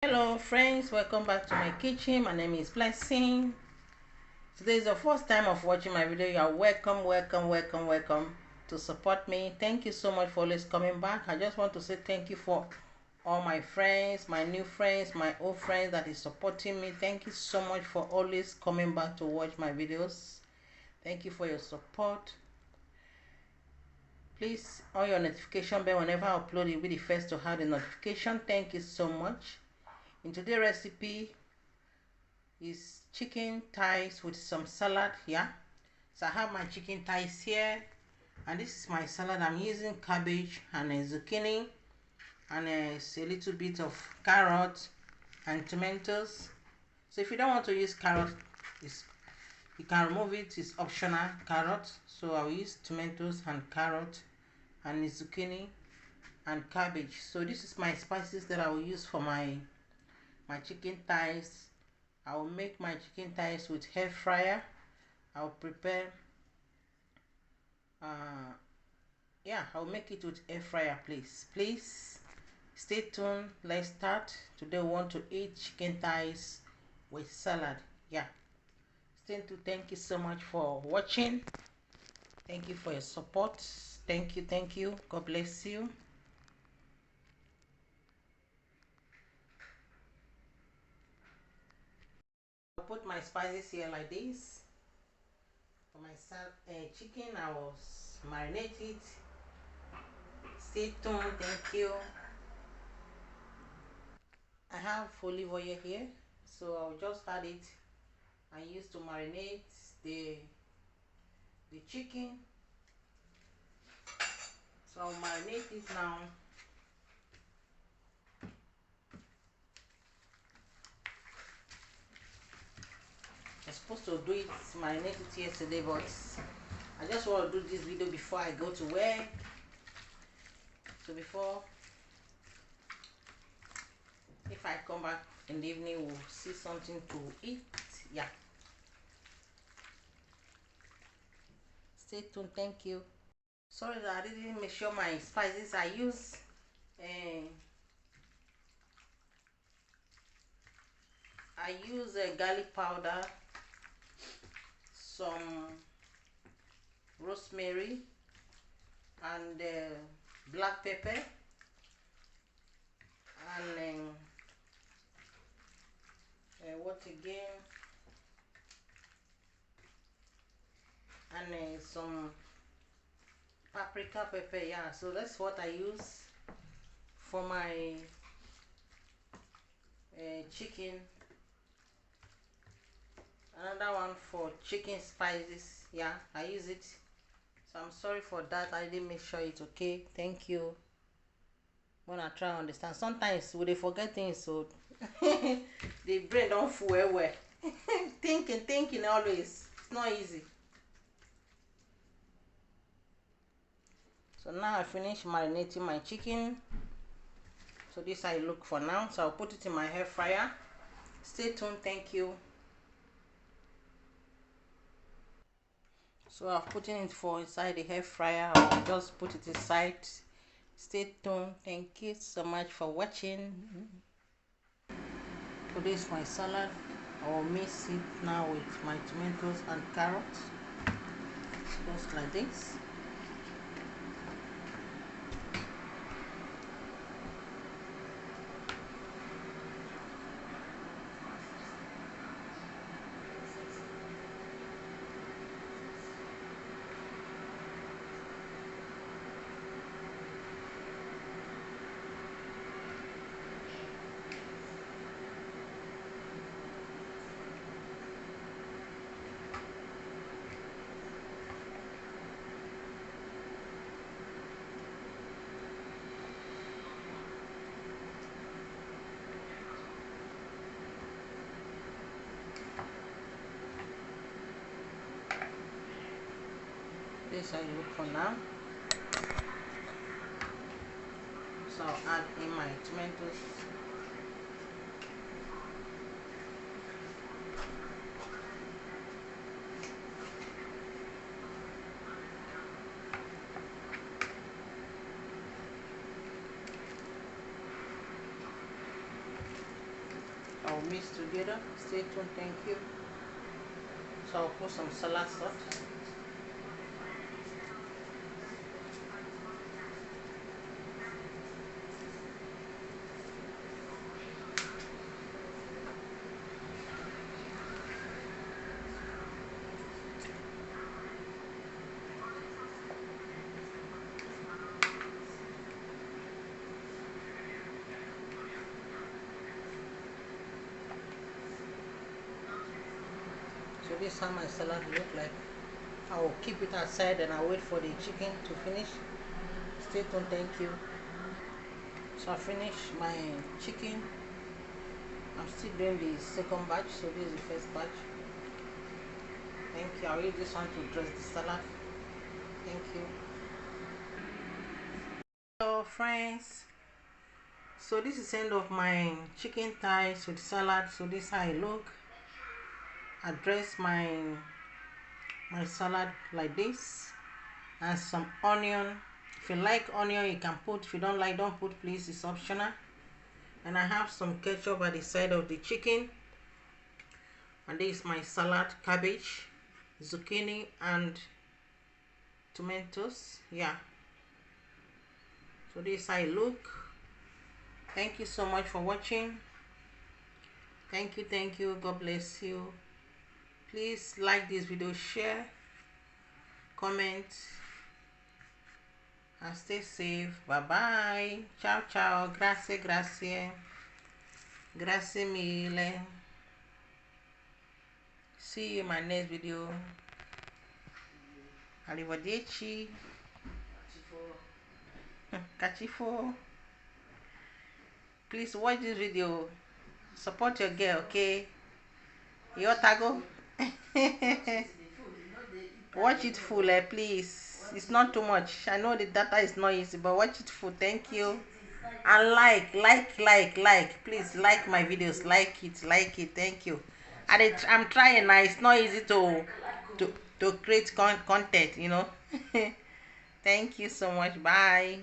Hello friends, welcome back to my kitchen. My name is Blessing. Today is the first time of watching my video. You are welcome to support me. Thank you so much for always coming back. I just want to say thank you for all my friends, my new friends, my old friends that is supporting me. Thank you so much for always coming back to watch my videos. Thank you for your support. Please on your notification bell whenever I upload, you'll be the first to have the notification. Thank you so much. In today's recipe is chicken thighs with some salad. So I have my chicken thighs here, and this is my salad. I'm using cabbage and a zucchini and a little bit of carrot and tomatoes. So if you don't want to use carrot, you can remove it. It's optional, carrot. So I'll use tomatoes and carrot and zucchini and cabbage. So this is my spices that I will use for my chicken thighs. I will make my chicken thighs with air fryer. I will prepare I'll make it with air fryer. Please stay tuned. Let's start. Today we want to eat chicken thighs with salad. Stay tuned. Thank you so much for watching. Thank you for your support. Thank you. God bless you. I'll put my spices here like this. For my chicken, I will marinate it. Stay tuned. Thank you. I have olive oil here, so I'll just add it and use to marinate the chicken. So I'll marinate it now. I was supposed to do it, marinate it yesterday, but I just want to do this video before I go to work. So before, if I come back in the evening, we'll see something to eat. Stay tuned. Thank you. Sorry that I didn't make sure my spices. I use garlic powder, some rosemary, and black pepper, and what again? And some paprika pepper. So that's what I use for my chicken. Another one for chicken spices. I use it. So I'm sorry for that. I didn't make sure it's okay. Thank you. When I try to understand, sometimes we forget things, so the brain don't full well. thinking always. It's not easy. So now I finished marinating my chicken. So this I look for now. So I'll put it in my air fryer. Stay tuned. Thank you. So I've put it inside the air fryer. I'll just put it inside. Stay tuned. Thank you so much for watching. So this is my salad. I will mix it now with my tomatoes and carrots. Just like this. This I look for now. So I'll add in my tomatoes. I'll mix together. Stay tuned. Thank you. So I'll put some salad salt. So this is how my salad look like. I will keep it aside and I'll wait for the chicken to finish. Stay tuned. Thank you. So I finished my chicken. I'm still doing the second batch. So this is the first batch. Thank you. I'll use this one to dress the salad. Thank you. Hello friends. So this is the end of my chicken thighs with salad. So this is how I look. I dress my salad like this, and some onion. If you like onion, you can put. If you don't like, don't put, please. It's optional. And I have some ketchup at the side of the chicken. And this is my salad: cabbage, zucchini, and tomatoes. Yeah. So this is how I look. Thank you so much for watching. Thank you. God bless you. Please like this video, share, comment, and stay safe. Bye bye. Ciao ciao. Grazie. Grazie mille. See you in my next video. Arrivederci. Cachifo. Please watch this video. Support your girl, okay? Your tago. Watch it full, please. It's not too much. I know the data is not easy, but watch it full. Thank you. And like. Please like my videos. Like it. Thank you. I'm trying now. It's not easy to create content, you know. Thank you so much. Bye.